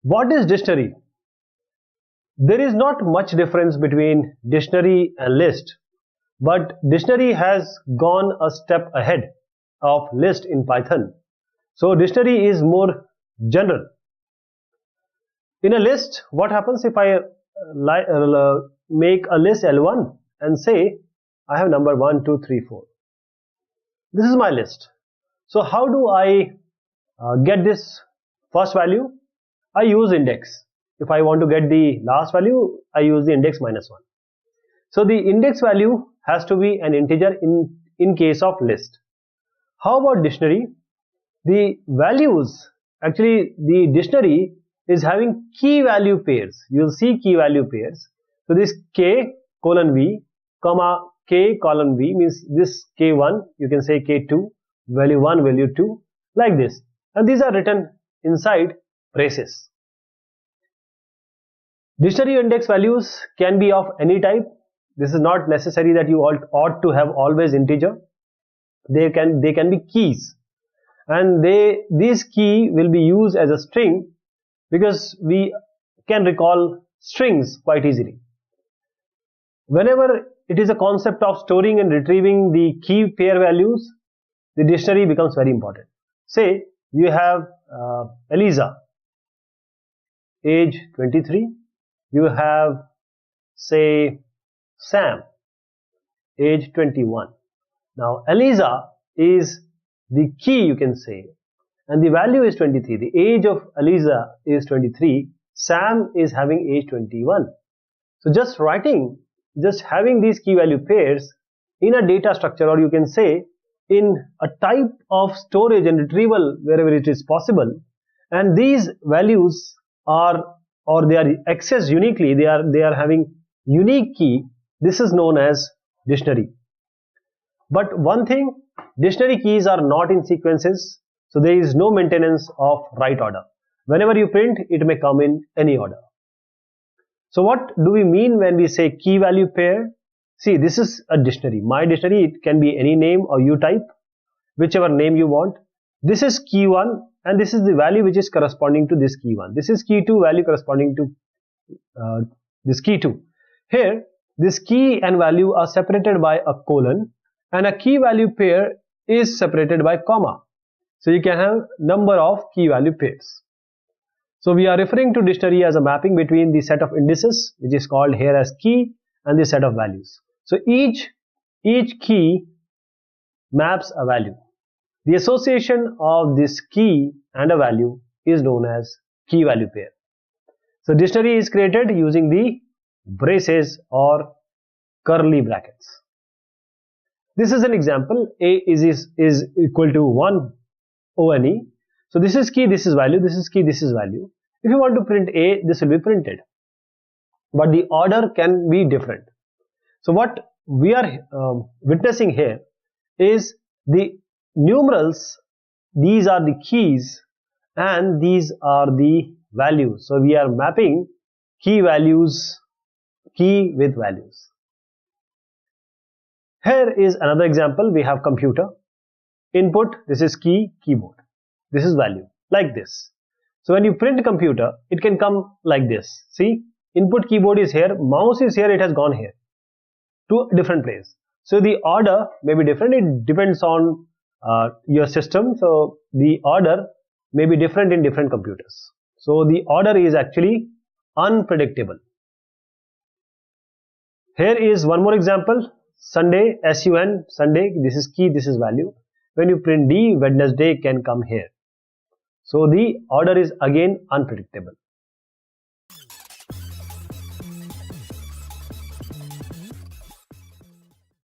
What is dictionary? There is not much difference between dictionary and list, but dictionary has gone a step ahead of list in Python. So dictionary is more general. In a list, what happens if I make a list L1 and say I have number 1, 2, 3, 4. This is my list. So how do I get this first value? I use index. If I want to get the last value, I use the index -1. So the index value has to be an integer in case of list. How about dictionary? The values, actually the dictionary is having key value pairs. You'll see key value pairs. So this K colon V comma K colon V means this K1, you can say K2, value 1, value 2, like this. And these are written inside braces. Dictionary index values can be of any type. This is not necessary that you ought to have always integer. They can be keys, and this key will be used as a string because we can recall strings quite easily. Whenever it is a concept of storing and retrieving the key pair values, the dictionary becomes very important. Say you have Eliza, age 23. You have, say, Sam, age 21. Now Eliza is the key, you can say, and the value is 23. The age of Eliza is 23. Sam is having age 21. So just having these key value pairs in a data structure, or you can say in a type of storage and retrieval wherever it is possible, and these values are, or they are accessed uniquely, they are having unique key. This is known as dictionary. But one thing, dictionary keys are not in sequences, so there is no maintenance of right order. Whenever you print, it may come in any order. So what do we mean when we say key value pair? See, this is a dictionary. My dictionary, it can be any name or you type, whichever name you want. This is key 1, and this is the value which is corresponding to this key 1. This is key 2, value corresponding to this key 2. Here, this key and value are separated by a colon, and a key value pair is separated by comma. So you can have number of key value pairs. So we are referring to dictionary as a mapping between the set of indices, which is called here as key, and the set of values. So each key maps a value. The association of this key and a value is known as key value pair. So dictionary is created using the braces or curly brackets. This is an example. A is equal to 1 ONE. So this is key, this is value, this is key, this is value. If you want to print A, this will be printed, but the order can be different. So what we are witnessing here is the numerals. These are the keys and these are the values. So we are mapping key values, key with values. Here is another example. We have computer. Input, this is key, keyboard. This is value, like this. So when you print computer, it can come like this. See, input keyboard is here, mouse is here, it has gone here to a different place. So the order may be different. It depends on your system. So the order may be different in different computers. So the order is actually unpredictable. Here is one more example. Sunday, SUN, Sunday, this is key, this is value. When you print D, Wednesday can come here. So the order is again unpredictable.